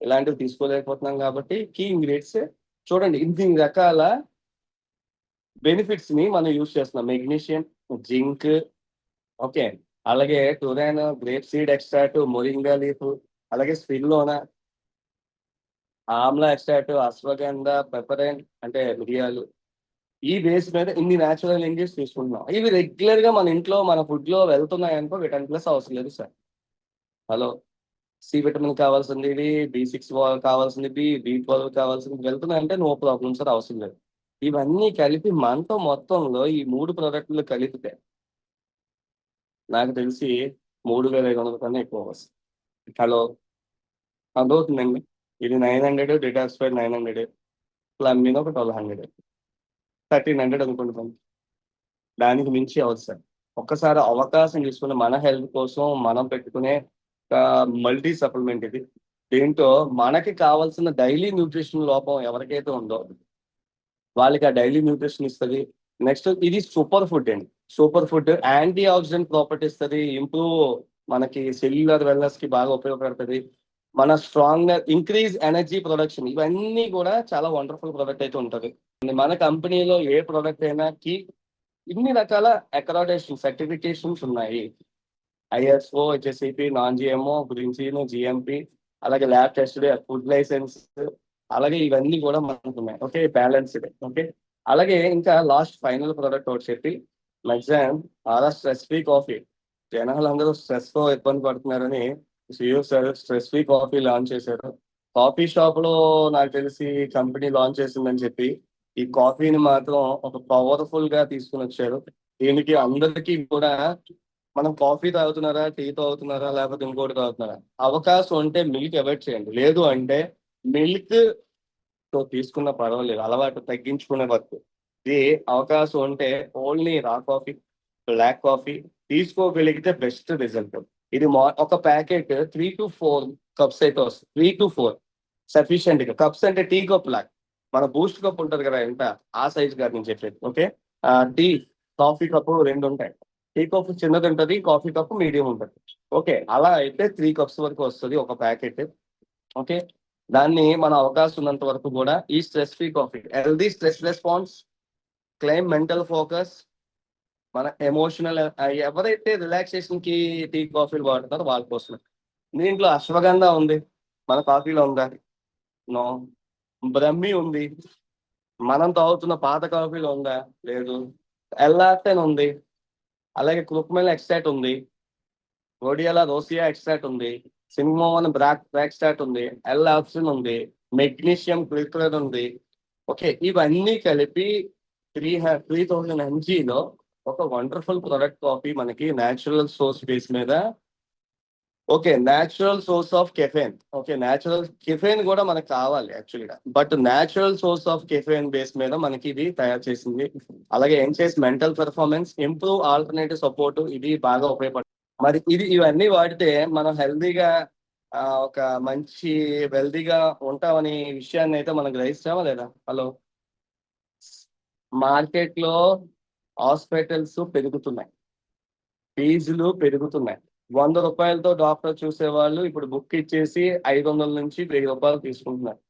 ఇలాంటివి తీసుకోలేకపోతున్నాం కాబట్టి కీ ఇంగ్రీడియంట్స్ చూడండి, ఇన్ని రకాల బెనిఫిట్స్ ని మనం యూజ్ చేస్తున్నాం. మెగ్నీషియం, జింక్, ఓకే, అలాగే taurine, grape seed extract, moringa leaf, అలాగే స్పిల్లోనా, ఆమ్లా ఎక్స్ట్రాక్ట్, అశ్వగంధ, పెపరైన్ అంటే మిరియాలు, ఈ బేస్ మీద ఇన్ని న్యాచురల్ ఇంగ్రీడియంట్స్ తీసుకుంటున్నాం. ఇవి రెగ్యులర్ గా మన ఇంట్లో మన ఫుడ్ లో వెళ్తున్నాయి అనుకో, విటమిన్ ప్లస్ అవసరం లేదు సార్. హలో, సి విటమిన్ కావాల్సింది ఇది, B6 కావాల్సింది, B12 కావాల్సింది వెళ్తున్నాయంటే నో ప్రాబ్లం సార్, అవసరం లేదు. ఇవన్నీ కలిపి మనతో మొత్తంలో ఈ 3 ప్రోడక్ట్లు కలిపితే నాకు తెలిసి 3500 కన్నా ఎక్కువ వస్తుంది. హలో, అర్థమవుతుందండి. ఇది 900, డిటాక్సిఫైర్ 900, ప్లమ్మిన్ ఒక 1200, 1300 అనుకుంటున్నాను. దానికి మించి అవసరం. ఒక్కసారి అవకాశం తీసుకుని మన హెల్త్ కోసం మనం పెట్టుకునే మల్టీ సప్లిమెంట్ ఇది. దీంతో మనకి కావాల్సిన డైలీ న్యూట్రిషన్ లోపం ఎవరికైతే ఉందో వాళ్ళకి ఆ డైలీ న్యూట్రిషన్ ఇస్తుంది. నెక్స్ట్ ఇది సూపర్ ఫుడ్ అండి. Super food anti oxidant property ఇస్తుంది, ఇంప్రూవ్ మనకి సెల్యులర్ వెల్నెస్ కి బాగా ఉపయోగపడుతుంది, మన స్ట్రాంగ్ ఇంక్రీజ్ ఎనర్జీ ప్రొడక్షన్, ఇవన్నీ కూడా చాలా వండర్ఫుల్ ప్రోడక్ట్ అయితే ఉంటుంది. మన కంపెనీలో ఏ ప్రోడక్ట్ అయినా కి ఇన్ని రకాల అక్రెడిటేషన్ సర్టిఫికేషన్స్ ఉన్నాయి. ఐఎస్ఓ, హెచ్ఎస్సిపి, నాన్ జిఎంఓ, గురించి జిఎంపి, అలాగే ల్యాబ్ టెస్టెడ్, ఫుడ్ లైసెన్స్, అలాగే ఇవన్నీ కూడా మనకు ఉన్నాయి. Okay, balanced. ఓకే, అలాగే ఇంకా లాస్ట్ ఫైనల్ ప్రోడక్ట్ ఒకటి చెప్పి మెగ్జామ్ ఆరా స్ట్రెస్ ఫ్రీ కాఫీ. జనాలు అందరూ స్ట్రెస్ తో ఇబ్బంది పడుతున్నారని CEO sir stress free coffee launch చేశారు. కాఫీ షాప్ లో నాకు తెలిసి కంపెనీ లాంచ్ చేసిందని చెప్పి ఈ కాఫీని మాత్రం ఒక పవర్ఫుల్ గా తీసుకుని వచ్చారు. దీనికి అందరికీ కూడా మనం కాఫీ తాగుతున్నారా, టీ తాగుతున్నారా, లేకపోతే ఇంకోటి తాగుతున్నారా, అవకాశం ఉంటే మిల్క్ అవాయిడ్ చేయండి. లేదు అంటే మిల్క్ తో తీసుకున్న పర్వాలేదు, అలవాటు తగ్గించుకునే వరకు. ఇది అవకాశం ఉంటే only raw coffee, black coffee తీసుకోగలిగితే బెస్ట్ రిజల్ట్. ఇది ఒక ప్యాకెట్ 3 to 4 కప్స్ అయితే వస్తుంది. 3 to 4 సఫిషియెంట్ గా. కప్స్ అంటే టీ కప్ లాగా, మన బూస్ట్ కప్ ఉంటుంది కదా ఎంత, ఆ సైజ్ గారు నేను చెప్పేది. ఓకే, టీ కాఫీ కప్ రెండు ఉంటాయి. టీ కప్ చిన్నది ఉంటుంది, కాఫీ కప్ మీడియం ఉంటుంది. ఓకే, అలా అయితే 3 కప్స్ వరకు వస్తుంది ఒక ప్యాకెట్. ఓకే, దాన్ని మన అవకాశం ఉన్నంత వరకు కూడా ఈ stress free coffee, healthy stress response, claim mental focus, మన ఎమోషనల్, ఎవరైతే రిలాక్సేషన్ కి టీ కాఫీలు వాడతారో వాళ్ళ కోసం. దీంట్లో అశ్వగంధ ఉంది, మన కాఫీలో ఉందా? నో. బ్రహ్మి ఉంది, మనం తాగుతున్న పాత కాఫీలో ఉందా? లేదు. ఎల్లార్టెన్ ఉంది, అలాగే క్రుక్మెల్ ఎక్స్ట్రాక్ట్ ఉంది, ఓడియాలా రోసియా ఎక్స్ట్రాక్ట్ ఉంది, సింగమోవన్ బ్రాక్స్టాట్ ఉంది, ఎల్ ఆప్షన్ ఉంది, మెగ్నీషియం క్లిక్లర్ ఉంది. ఓకే, ఇవన్నీ కలిపి 3000 ఎంజీలో ఒక వండర్ఫుల్ ప్రొడక్ట్ కాఫీ మనకి న్యాచురల్ సోర్స్ బేస్ మీద. Okay, natural source of caffeine. Okay, natural caffeine కూడా మనకు కావాలి యాక్చువల్గా, but natural source of caffeine base మీద మనకి ఇది తయారు చేసింది. అలాగే enhances mental performance improve, alternative support, ఇది బాగా ఉపయోగపడుతుంది. మరి ఇవన్నీ వాడితే మనం హెల్దీగా, ఒక మంచి వెల్దీగా ఉంటామని విషయాన్ని అయితే మనం గ్రహిస్తామా లేదా? హలో, మార్కెట్ లో హాస్పిటల్స్ పెరుగుతున్నాయి, ఫీజులు పెరుగుతున్నాయి. 100 రూపాయలతో డాక్టర్ చూసేవాళ్ళు ఇప్పుడు బుక్ ఇచ్చేసి 500 నుంచి 1000 రూపాయలు తీసుకుంటున్నారు.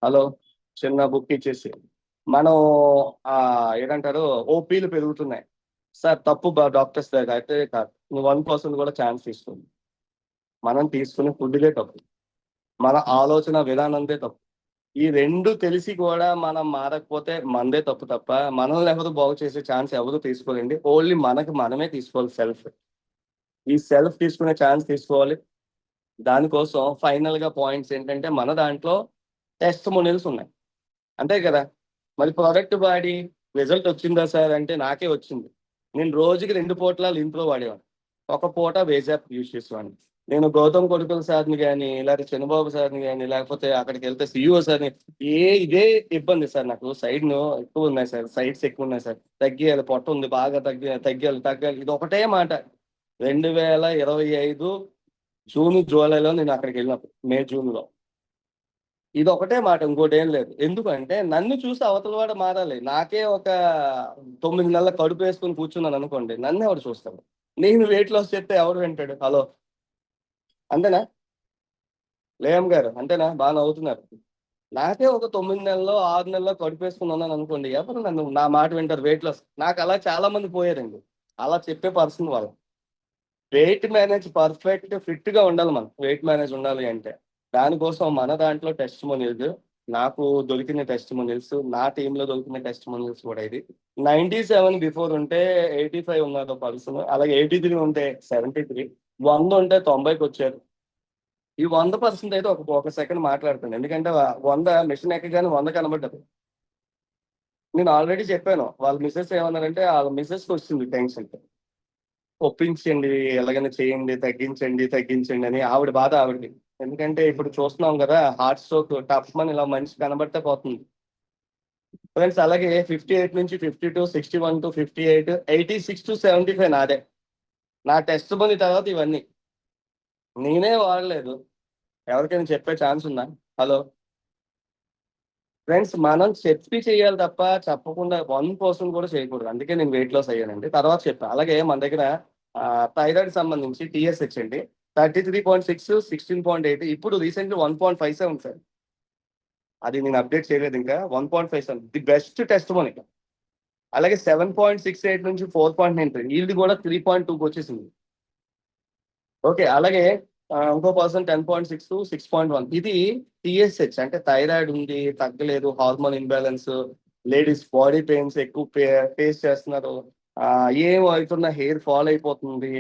హలో, చిన్న బుక్ ఇచ్చేసి మనం ఏంటంటారు, ఓపీలు పెరుగుతున్నాయి. సార్ తప్పు డాక్టర్స్ దగ్గర అయితే కాదు, 1% కూడా ఛాన్స్ తీసుకోండి. మనం తీసుకునే ఫుడ్లే తప్పు, మన ఆలోచన విధానందే తప్పు. ఈ రెండు తెలిసి కూడా మనం మారకపోతే మనదే తప్పు తప్ప మనల్ని ఎవరు బాగు చేసే ఛాన్స్ ఎవరు తీసుకోలేండి. ఓన్లీ మనకు మనమే తీసుకోవాలి సెల్ఫ్. ఈ సెల్ఫ్ తీసుకునే ఛాన్స్ తీసుకోవాలి. దానికోసం ఫైనల్ గా పాయింట్స్ ఏంటంటే మన దాంట్లో టెస్టిమోనియల్స్ ఉన్నాయి, అంతే కదా. మరి ప్రోడక్ట్ వాడి రిజల్ట్ వచ్చిందా సార్ అంటే నాకే వచ్చింది. నేను రోజుకి 2 పూటల లింప్రో వాడేవాడిని, ఒక పూట వేజాప్ యూజ్ చేసేవాడిని. నేను గౌతమ్ కొడుకుల సార్ని కానీ, లేకపోతే చంద్రబాబు సార్ని కానీ, లేకపోతే అక్కడికి వెళ్తే సిఇఓ సార్ని, ఇదే ఇబ్బంది సార్, నాకు సైడ్ ఎక్కువ ఉన్నాయి సార్, సైడ్స్ ఎక్కువ ఉన్నాయి సార్, తగ్గియాలి, పొట్ట ఉంది బాగా తగ్గాలి. ఇది ఒకటే మాట. 2025 జూన్ జూలైలో నేను అక్కడికి వెళ్ళినప్పుడు, జూన్లో ఇది ఒకటే మాట, ఇంకోటి ఏం లేదు. ఎందుకంటే నన్ను చూసి అవతల వాడు మారాలి. నాకే ఒక 9 నెలల కడుపు వేసుకుని కూర్చున్నాను అనుకోండి, నన్ను ఎవడు చూస్తాడు? నేను వెయిట్ లాస్ చేస్తే ఎవడు వింటాడు? హలో, అంతేనా? లేయం గారు అంతేనా? బాగా నవ్వుతున్నారు. నాకే ఒక 9 నెలల్లో 6 నెలల్లో కడుపు వేసుకుని ఉన్నాను అనుకోండి, ఎవరు నన్ను నా మాట వింటారు? వెయిట్ లాస్ నాకు అలా చాలా మంది పోయారండి, అలా చెప్పే పర్సన్ వాళ్ళు. వెయిట్ మేనేజ్ పర్ఫెక్ట్ ఫిట్ గా ఉండాలి. మనం వెయిట్ మేనేజ్ ఉండాలి అంటే దానికోసం మన దాంట్లో టెస్టిమోనియల్స్, నాకు దొరికిన టెస్టిమోనియల్స్, నా టీంలో దొరికిన టెస్టిమోనియల్స్ కూడా ఇది. 97 బిఫోర్ ఉంటే 85 ఉన్నారు పర్సన్, అలాగే 83 ఉంటే 73, 100 ఉంటే 90కి వచ్చారు. ఈ 100% అయితే ఒక సెకండ్ మాట్లాడుతాను, ఎందుకంటే 100 మిషన్ ఎక్కగానే 100 కనబడ్డది. నేను ఆల్రెడీ చెప్పాను, వాళ్ళ మిస్సెస్ ఏమన్నారంటే, వాళ్ళ మిస్సెస్కి వచ్చింది టెన్షన్. ఒప్పించండి, ఎలాగైనా చేయండి, తగ్గించండి అని ఆవిడ బాధ ఆవిడది. ఎందుకంటే ఇప్పుడు చూస్తున్నాం కదా, హార్ట్ స్ట్రోక్ టఫ్ మని ఇలా మనిషి కనబడితే పోతుంది ఫ్రెండ్స్. అలాగే 58 నుంచి 52, 61 to 58, 86 to 75 నాదే. నా టెస్ట్ మనీ తర్వాత ఇవన్నీ నేనే వాడలేదు, ఎవరికైనా చెప్పే ఛాన్స్ ఉందా? హలో ఫ్రెండ్స్, మనం చెప్పి చేయాలి తప్ప చెప్పకుండా 1% కూడా చేయకూడదు. అందుకే నేను వెయిట్ లాస్ అయ్యానండి, తర్వాత చెప్పాను. అలాగే మన దగ్గర థైరాయిడ్ సంబంధించి టీఎస్హెచ్ అండి 33.6, 16.8, ఇప్పుడు రీసెంట్లీ 1.57 సార్. అది నేను అప్డేట్ చేయలేదు ఇంకా. 1.57 ది బెస్ట్ టెస్ట్ మనకి. అలాగే 7.68 నుంచి 4.93, ఇది కూడా 3.2కి వచ్చేసింది. ఓకే. అలాగే ఇంకో పర్సన్ 10.6 6.1 ఇది టీఎస్హెచ్ అంటే థైరాయిడ్ ఉంది, తగ్గలేదు, hormone imbalance, ladies body pains ఎక్కువ ఫేస్ చేస్తున్నారు. ఏం అవుతున్నా హెయిర్ ఫాల్ అయిపోతుంది.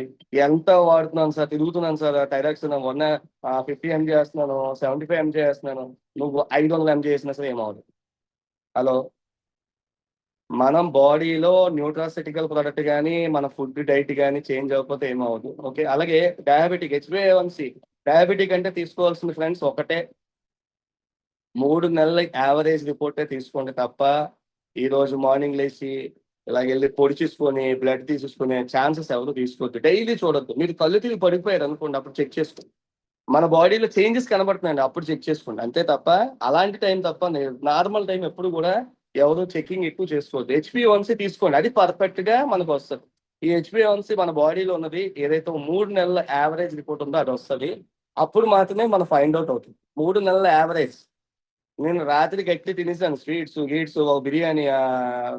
ఎంత వాడుతున్నాను సార్, తిరుగుతున్నాను సార్, థైరాక్స్ 50 ఎంజీ చేస్తున్నాను, 75 ఎంజీ చేస్తున్నాను. నువ్వు 500 ఎంజీ చేసినా సరే ఏమవుతుంది? హలో, మనం బాడీలో న్యూట్రాసిటికల్ ప్రొడక్ట్ కానీ మన ఫుడ్ డైట్ కానీ చేంజ్ అవ్వకపోతే ఏమవుతుంది? ఓకే. అలాగే డయాబెటిక్ హెచ్బిఏవన్సి డయాబెటిక్ అంటే తీసుకోవాల్సిన ఫ్రెండ్స్ ఒకటే 3 నెలల యావరేజ్ రిపోర్టే తీసుకోండి తప్ప ఈ రోజు మార్నింగ్ లేచి ఇలా వెళ్ళి పొడి చూసుకొని బ్లడ్ తీసేసుకునే ఛాన్సెస్ ఎవరు తీసుకోవద్దు. డైలీ చూడొద్దు. మీరు కళ్ళు తిరిగి పడిపోయారు అనుకోండి, అప్పుడు చెక్ చేసుకోండి. మన బాడీలో చేంజెస్ కనబడుతున్నాయండి, అప్పుడు చెక్ చేసుకోండి. అంతే తప్ప అలాంటి టైం తప్ప నార్మల్ టైం ఎప్పుడు కూడా ఎవరు చెకింగ్ ఎక్కువ చేసుకోవద్దు. హెచ్బిఏవన్సి తీసుకోండి, అది పర్ఫెక్ట్ గా మనకు వస్తుంది. ఈ హెచ్బిఏవన్సి మన బాడీలో ఉన్నది ఏదైతే 3 నెలల యావరేజ్ రిపోర్ట్ ఉందో అది వస్తుంది. అప్పుడు మాత్రమే మనం ఫైండ్ అవుట్ అవుతుంది. 3 నెలల యావరేజ్. నేను రాత్రి గట్టి తినేసాను, స్వీట్స్ గీట్స్ ఒక బిర్యానీ,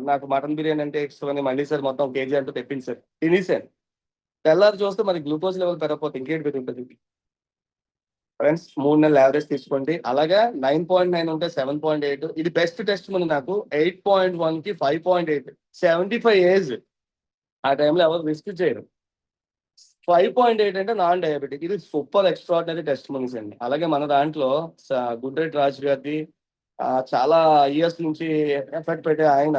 నాకు మటన్ బిర్యానీ అంటే ఇష్టం అని మళ్ళీ సార్ మొత్తం కేజీ అంటూ తెప్పించారు, తినేసాను. తెల్లారి చూస్తే మరి గ్లూకోజ్ లెవెల్ పెరగకపోతే ఇంకేంటి పెరుగుతుంది? ఫ్రెండ్స్ 3 నెలల యావరేజ్ తీసుకోండి. అలాగా 9.9 ఉంటే 7.8 ఇది బెస్ట్ టెస్ట్ ఉంది. నాకు 8.1 కి 5.8 75 ఏజ్. ఆ టైంలో ఎవరు రిస్క్ చేయరు. 5.8 అంటే నాన్ డయాబెటిక్. ఇది సూపర్ ఎక్స్ట్రాడినరీ టెస్ట్ మనీస్ అండి. అలాగే మన దాంట్లో గుడ్రెడ్డి రాజు గారిది చాలా ఇయర్స్ నుంచి ఎఫెక్ట్ పెట్టే ఆయన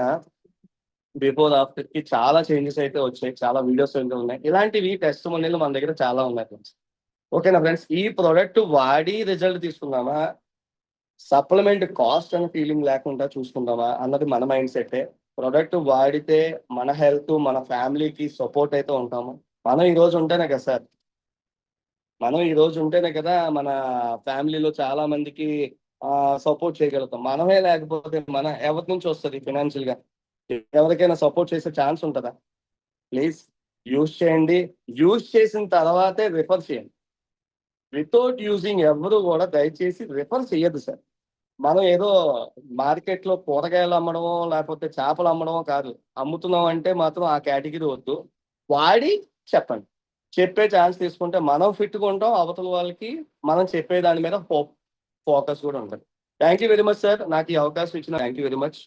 బిఫోర్ ఆఫ్టర్ కి చాలా చేంజెస్ అయితే వచ్చాయి. చాలా వీడియోస్ అయితే ఉన్నాయి. ఇలాంటివి టెస్ట్ మనీలు మన దగ్గర చాలా ఉన్నాయి ఫ్రెండ్స్. ఓకేనా ఫ్రెండ్స్, ఈ ప్రోడక్ట్ వాడి రిజల్ట్ తీసుకుందామా, సప్లిమెంట్ కాస్ట్ అనే ఫీలింగ్ లేకుండా చూసుకుందామా అన్నది మన మైండ్ సెట్టే. ప్రోడక్ట్ వాడితే మన హెల్త్ మన ఫ్యామిలీకి సపోర్ట్ అయితే ఉంటాము. మనం ఈ రోజు ఉంటేనే కదా సార్, మనం ఈ రోజు ఉంటేనే కదా మన ఫ్యామిలీలో చాలా మందికి సపోర్ట్ చేయగలుగుతాం. మనమే లేకపోతే మన ఎవరి నుంచి వస్తుంది ఫినాన్షియల్ గా? ఎవరికైనా సపోర్ట్ చేసే ఛాన్స్ ఉంటుందా? ప్లీజ్ యూజ్ చేయండి. యూజ్ చేసిన తర్వాతే రిఫర్ చేయండి. వితౌట్ యూజింగ్ ఎవరు కూడా దయచేసి రిఫర్ చేయొద్దు సార్. మనం ఏదో మార్కెట్లో కూరగాయలు అమ్మడమో లేకపోతే చేపలు అమ్మడమో కాదు. అమ్ముతున్నాం అంటే మాత్రం ఆ కేటగిరీ వద్దు. వాడి చెప్పండి. చెప్పే ఛాన్స్ తీసుకుంటే మనం ఫిట్గా ఉంటాం. అవతల వాళ్ళకి మనం చెప్పే దాని మీద ఫోకస్ కూడా ఉంటుంది. Thank you very much sir, నాకు ఈ అవకాశం ఇచ్చిన థ్యాంక్ యూ వెరీ మచ్.